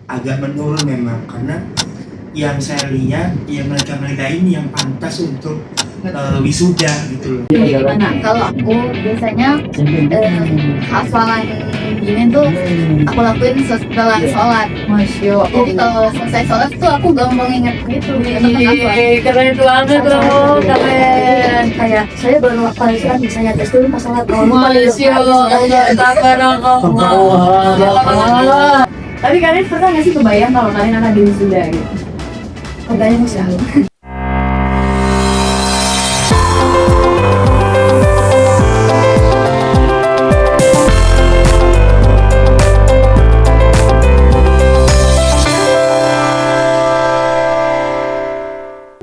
agak menurun memang, karena yang saya lihat ya mereka ini yang pantas untuk wisuda gitu loh. Jadi gimana? Kalau aku biasanya hafalan gini tuh aku lakuin setelah sholat. Masya Jadi kalau selesai sholat tuh aku gampang inget gitu. keren banget loh, keren. Kayak saya baru hafal kan misalnya tes dulu pas sholat. Masya Allah. Tapi kalian pernah nggak sih kebayang kalau kalian akan diwisuda gitu? Kebayang sih.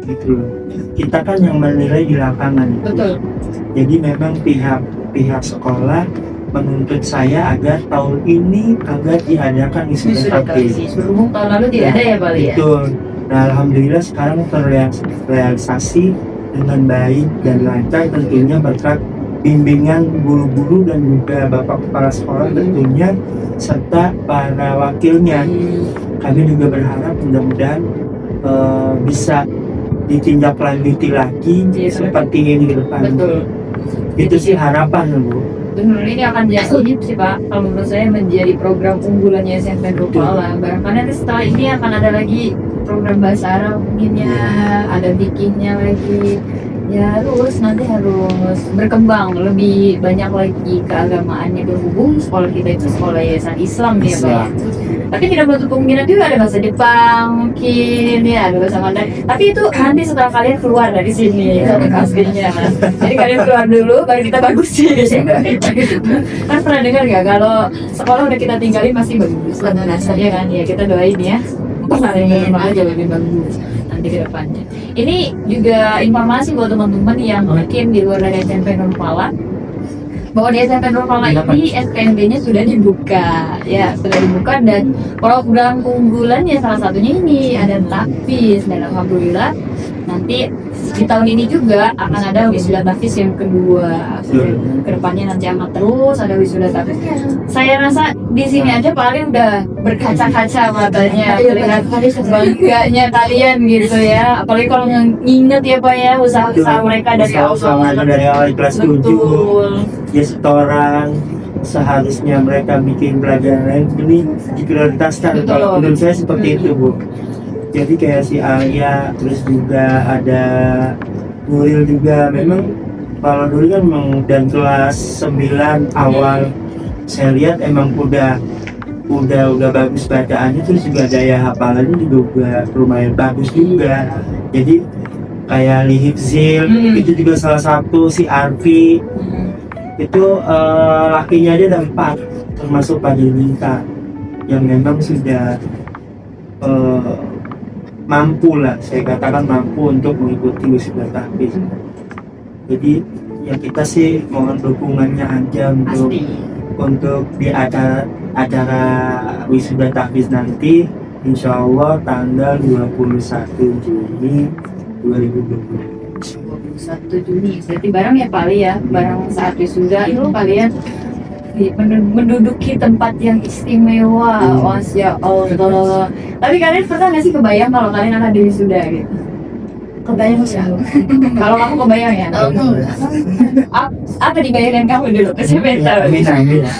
Gitu loh. Kita kan yang menilai di lapangan. Betul. Jadi memang pihak sekolah menuntut saya agar tahun ini agar diadakan wisuda takdir. Berhubung tahun lalu tidak ada ya Bali ya? Betul. Nah, alhamdulillah sekarang terrealisasi dengan baik dan lancar, tentunya berkat bimbingan guru-guru dan juga bapak kepala sekolah tentunya, serta para wakilnya. Kami juga berharap mudah-mudahan bisa ditindaklanjuti lagi seperti ini ke depan. Betul. Itu sih harapan, Bu. Benar, ini akan jadi sih Pak, kalau menurut saya menjadi program unggulannya SMP Nurfala. Barangkali nanti setelah ini akan ada lagi program bahasa Arab mungkin ya, ada bikinnya lagi. Ya terus nanti harus berkembang lebih banyak lagi keagamaannya, berhubung sekolah kita itu sekolah yayasan Islam ya Pak ya. Tapi tidak menutup kemungkinan juga ada bahasa Jepang mungkin ya, ada bahasa Mandarin. Tapi itu nanti setelah kalian keluar dari sini aslinya. Jadi kalian keluar dulu baru kita bagusin. Kan pernah dengar nggak kalau sekolah udah kita tinggalin masih bagus dasarnya kan ya, kita doain ya. Paling aja lebih bagus nanti ke depannya. Ini juga informasi buat teman-teman yang mungkin di luar dari SMP Nurfala, bahwa di SMP Nurfala ini SPMB-nya sudah dibuka ya, sudah dibuka, dan program keunggulannya salah satunya ini ada tahfiz, dan alhamdulillah nanti di tahun ini juga akan ada wisuda tahfiz yang kedua. Kedepannya nanti akan terus ada wisuda tahfiz. Saya rasa di sini aja paling udah berkaca-kaca matanya melihat bangganya kalian gitu ya, apalagi kalau nginget ya Pak ya usaha mereka dari awal kelas 7 ya, setoran seharusnya mereka bikin pelajaran ini diprioritaskan. Kalau menurut saya seperti itu, Bu. Jadi kayak si Alia, terus juga ada Nuril juga. Memang kalau dulu kan memang dan kelas 9 awal saya lihat emang udah bagus bacaannya, terus juga daya hafalannya juga lumayan bagus juga. Jadi kayak Lihifzil itu juga salah satu, si Arfi itu lakinya dia ada 4, termasuk Pak Dinta yang memang sudah mampu lah, saya katakan mampu untuk mengikuti wisuda tahfiz. Jadi ya kita sih mohon dukungannya aja untuk di acara wisuda tahfiz nanti, insya Allah tanggal 21 Juni 2020. 21 Juni, berarti bareng ya Pak ya, bareng saat wisuda itu kalian menduduki tempat yang istimewa. Masya Allah. Tapi kalian pernah nggak sih kebayang kalau kalian akan diwisuda gitu? Kebayang sih. Kalau kamu kebayang ya? Apa dibayangkan kamu dulu? Saya tahu.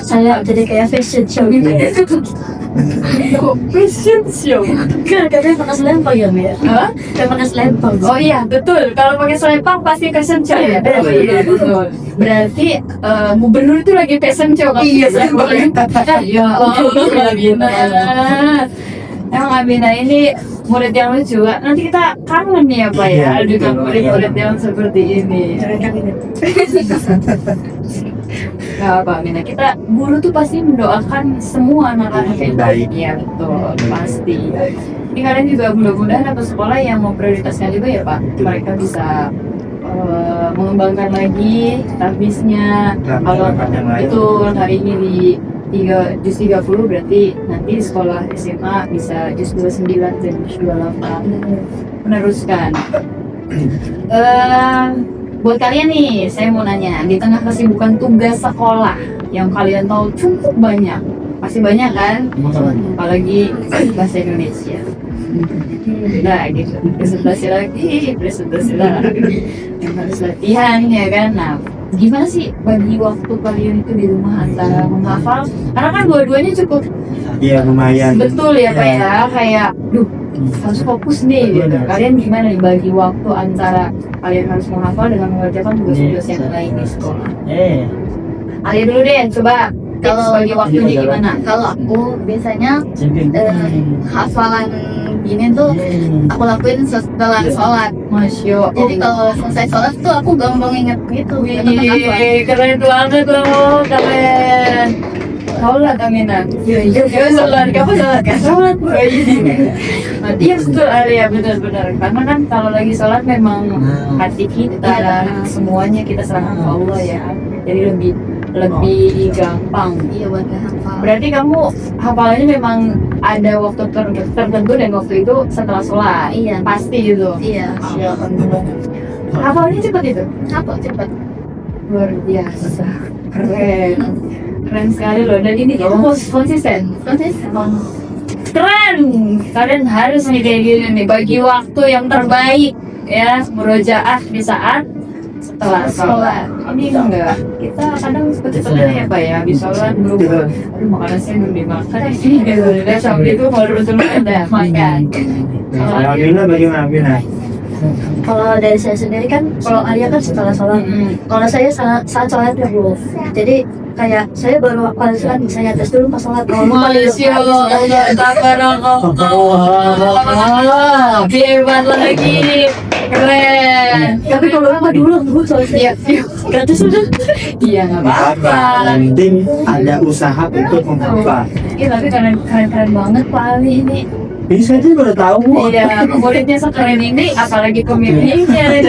Saya jadi kayak fashion show gitu. Fashion show. Kan kalian pakai selempang ya, Mbak? Hah? Kan pakai selempang. Oh iya betul. Kalau pakai selempang pasti fashion show ya. Iya betul. Berarti gubernur itu lagi fashion show. Iya, Ya Allah, Abina. Emang Abina ini murid yang lucu. Nanti kita kangen nih ya Pak ya, dengan murid-murid yang seperti ini. Gak apa Mina, kita guru tuh pasti mendoakan semua anak-anak yang baik. Ya betul, pasti. Ini kalian juga mudah-mudahan atau sekolah yang mau prioritaskan juga ya Pak, mereka bisa mengembangkan lagi tahfiznya. Kalau itu hari ini di juz 30, berarti nanti sekolah SMA bisa juz 29 dan juz 28 meneruskan. Buat kalian nih, saya mau nanya, di tengah kesibukan tugas sekolah yang kalian tahu cukup banyak, pasti banyak kan, apalagi bahasa Indonesia. Nah gitu, presentasi lagi yang harus latihan ya kan. Nah, gimana sih bagi waktu kalian itu di rumah antara menghafal, karena kan dua-duanya cukup Iya lumayan. betul ya Pak ya, kayak duh harus fokus nih gitu. Kalian gimana nih bagi waktu antara kalian harus menghafal dengan mengerjakan tugas-tugas yang lain di sekolah? Alia dulu deh, coba kalau bagi waktunya gimana? Kalau aku biasanya hafalan gini tuh aku lakuin setelah sholat. Masya Jadi kalau selesai sholat tuh aku gampang inget gitu. Tentang apa. keren banget loh, keren. Sholat Aminah. Iya, sholat. Kamu sholat kan? Sholat. Iya betul Alia, benar-benar. Karena kan kalau lagi sholat memang hati kita dan semuanya kita serahkan ke Allah ya. Jadi lebih gampang. Iya buat hafal. Berarti kamu hafalannya memang ada waktu tertentu dan waktu itu setelah sholat. Iya. Pasti gitu. Iya. Hafalannya cepat itu. Apa cepet? Luar biasa. Keren sekali loh. Dan ini konsisten. Keren. Kalian harus nih kayak gini nih, bagi waktu yang terbaik ya, murojaah di saat setelah sholat. Ini enggak, kita kadang seperti ya Pak ya, habis sholat berubah, aduh makanan saya belum dimakan sih gitu. Dan sampai itu baru udah makan. Alhamdulillah bagaimana? Kalau dari saya sendiri kan, kalau Arya kan setelah sholat. Kalau saya saat sholat ya Bu. Jadi kayak saya baru pada sholat misalnya tes dulu pas sholat. Kalau lupa Masya Allah, tabarakallah, hebat lagi, keren. Tapi kalau lupa dulu Bu soalnya. Iya, Gratis sudah. iya nggak apa-apa. Yang penting ada usaha untuk menghafal. Iya tapi keren banget Pak Ali ini. Ini saya juga udah tahu. Iya, muridnya sekeren ini, apalagi pemimpinnya.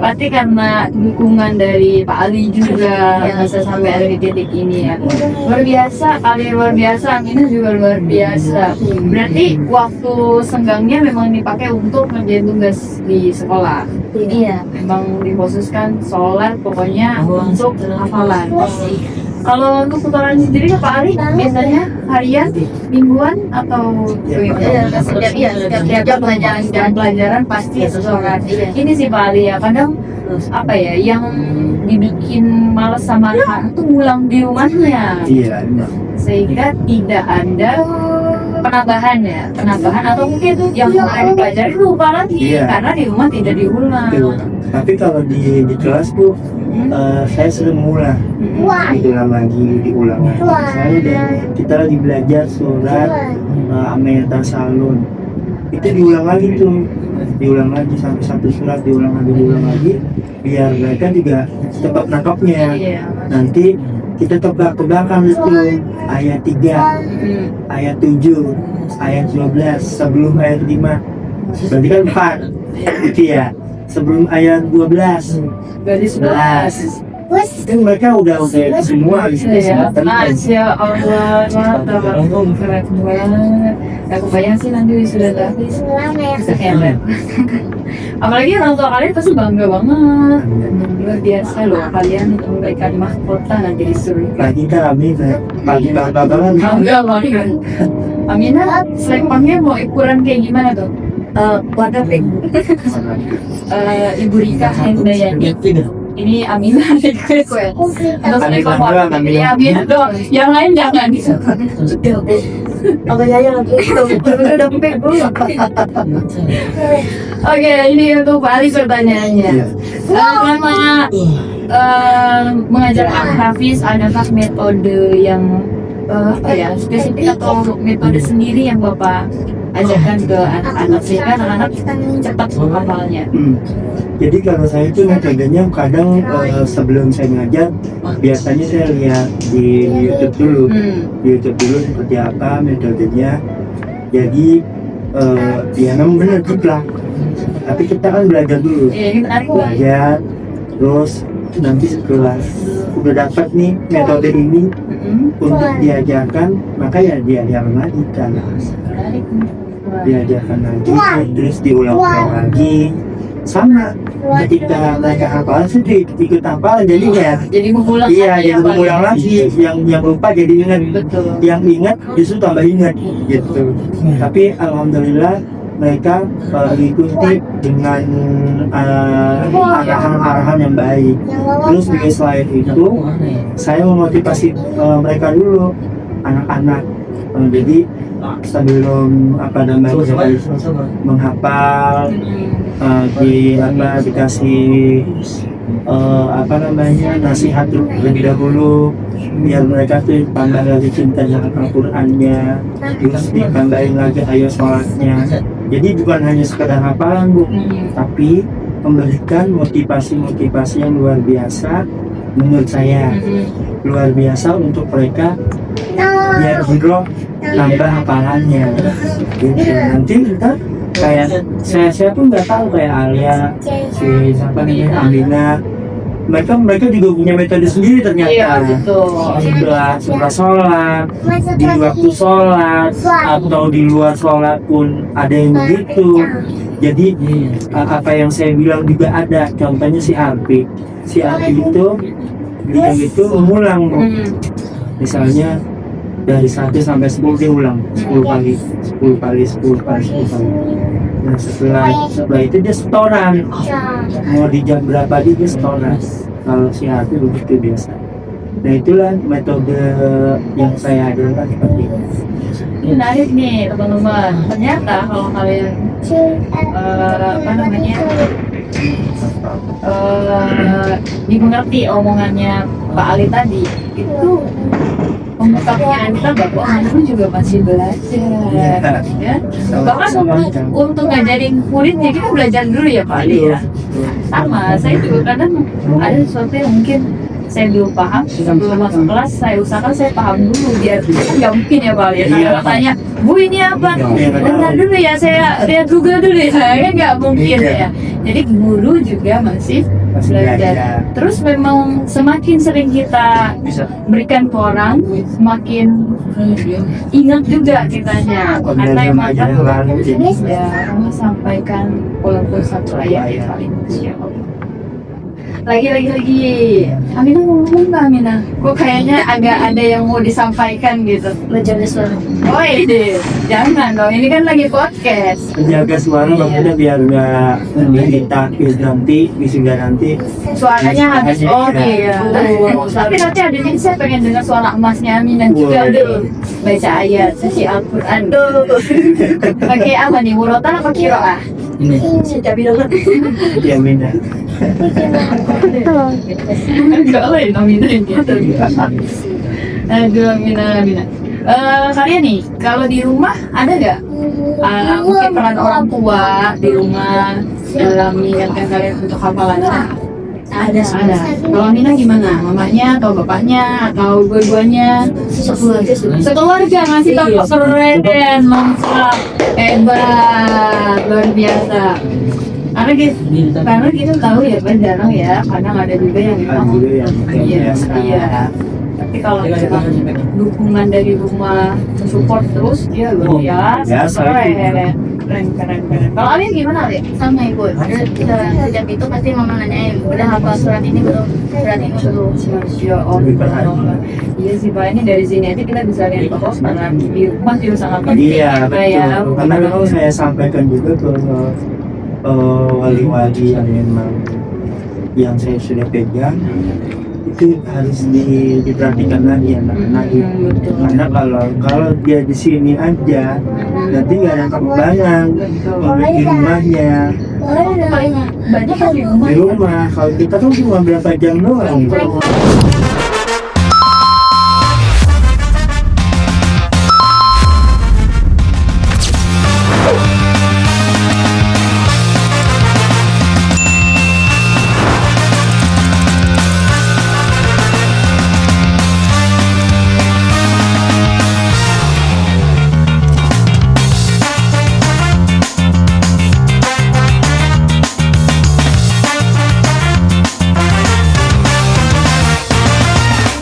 Pasti karena dukungan dari Pak Ali juga bisa sampai ada di titik ini ya. Luar biasa, kalian luar biasa, Aminah juga luar biasa. Berarti waktu senggangnya memang dipakai untuk ngerjain tugas di sekolah. Iya. Memang dikhususkan sholat, pokoknya untuk hafalan. Kalau untuk putaran sendiri Pak Ali biasanya harian, mingguan atau setiap pelajaran pasti sholat. Ini sih Pak Ali ya, kadang apa ya yang dibikin malas sama anak tuh ngulang di rumahnya, Iya, benar. sehingga tidak ada penambahan atau mungkin yang kemarin dipelajari lupa lagi Iya. karena di rumah tidak diulang. Betul. Tapi kalau di kelas Bu, saya sering mengulang. Diulang lagi. Misalnya kita lagi belajar surat Amel Tasalun, itu diulang lagi sampai satu surat diulang lagi, biar mereka juga cepat nangkapnya. Iya. Nanti kita tebak itu ayat 3, ayat 7, ayat 12 sebelum ayat 5. Berarti kan 4 itu ya. Sebelum ayat 12 Garis 11. kan mereka udah semua di sini Ya, semua Masya Allah, keren banget. Gak kebayang sih nanti sudah habis. Keren. Apalagi orang tua kalian pasti bangga banget. Luar biasa loh, kalian memberikan mahkota nanti di surga. lagi kami pagi bangga banget. Bangga banget. Aminah, selempangnya mau ukuran kayak gimana tuh? Warna pink. Ibu Rika Hendayani. Ini Aminah request ya. Untuk Aminah selempang doang, Aminah. Iya, Aminah doang. Yang lain jangan. Apa ya lagi? Udah pink Bu. Oke, ini untuk Pak Ali pertanyaannya. Iya. Selama mengajar Hafiz, adakah metode yang spesifik atau metode sendiri yang Bapak ajarkan ke anak-anak sehingga anak-anak cepat menghafalnya? Jadi kalau saya itu metodenya kadang sebelum saya ngajar biasanya saya lihat di YouTube dulu seperti apa metodenya. Jadi ya memang benar jiplak. Tapi kita kan belajar dulu, Iya, ini menarik Pak. belajar terus nanti setelah udah dapat nih metode ini untuk diajarkan, maka ya diajarkan lagi kan, Menarik. diajarkan lagi terus diulang-ulang lagi sama ketika mereka hafal sedih ikut hafal jadi ya Jadi mengulang iya lagi yang apa mengulang ya? lagi yang lupa jadi ingat Betul. yang ingat justru tambah ingat gitu tapi alhamdulillah mereka mengikuti dengan arahan-arahan yang baik. Terus juga selain itu saya memotivasi mereka dulu anak-anak. Jadi sebelum menghafal dikasih nasihat terlebih dahulu biar mereka tuh tambah lagi cinta dengan Al-Qur'annya, terus ditambahin lagi ayat sholatnya. Jadi bukan hanya sekedar hafalan Bu, tapi memberikan motivasi yang luar biasa menurut saya, luar biasa untuk mereka biar hidroh nambah hafalannya gitu. Nanti kita kayak saya pun nggak tahu kayak Alia si siapa namanya Amina mereka juga punya metode sendiri ternyata. Iya, betul. Setelah sholat, di waktu sholat atau di luar sholat pun ada yang begitu. Jadi apa yang saya bilang juga ada. Contohnya si Arfi itu dia itu mengulang Bu. Misalnya dari 1 sampai 10 dia ulang 10 kali. Nah setelah itu dia setoran, mau di jam berapa dia setoran. Kalau si hati begitu biasa. Nah itulah metode yang saya ajarkan seperti ini. Ini menarik nih teman-teman. Ternyata kalau kalian dimengerti omongannya Pak Ali tadi itu mengungkapnya Anita bahwa anakku juga masih belajar ya. Bahkan untuk ngajarin muridnya kita belajar dulu ya Pak Ali ya. Sama, saya juga kadang ada sesuatu yang mungkin saya belum paham sebelum masuk kelas saya usahakan saya paham dulu biar nggak mungkin ya Pak Ali ya. Kalau tanya Bu ini apa? Bentar dulu ya saya lihat Google dulu ya. Saya nggak mungkin ya. Jadi guru juga masih belajar. Terus memang semakin sering kita berikan ke orang, semakin ingat juga kitanya. Karena emang kan ya kamu sampaikan walaupun satu ayat ya paling lagi. Aminah mau ngomong nggak Aminah? Kok kayaknya agak ada yang mau disampaikan gitu. Menjaga suara. Oh ini, jangan dong. Ini kan lagi podcast. Menjaga suara maksudnya biar nggak ditakis nanti, Suaranya habis. Oh iya. Tapi nanti ada nih saya pengen dengar suara emasnya Aminah juga deh. Baca ayat suci Al-Quran. Pakai apa nih? Murotal apa kiroah? ini Saya bilang ya Mina. Enggak lah Aminah gitu. Aduh Aminah. Kalian nih kalau di rumah ada nggak mungkin peran orang tua di rumah dalam mengingatkan kalian untuk hafalannya? Ada. Kalau Aminah gimana? Mamanya atau bapaknya atau dua-duanya? Sekeluarga ngasih tahu keren, mantap, hebat, luar biasa. Karena kita tahu ya kan jarang ya, kadang ada juga yang memang iya. Tapi kalau dukungan dari rumah support terus dia luar biasa, keren. Kalau Alia gimana Alia? Sama Ibu, sejak itu pasti mama nanyain udah hafal surat ini belum, surat ini belum. Ya Allah. Iya sih Pak, ini dari sini aja kita bisa lihat bahwa karena di rumah juga sangat penting. Iya betul. Karena memang saya sampaikan juga ke wali-wali yang memang yang saya sudah pegang itu harus diperhatikan lagi anak-anak itu. Karena kalau dia di sini aja nanti nggak ada perkembangan di rumahnya. Paling banyak kan di rumah. Di rumah kalau kita tuh cuma berapa jam doang.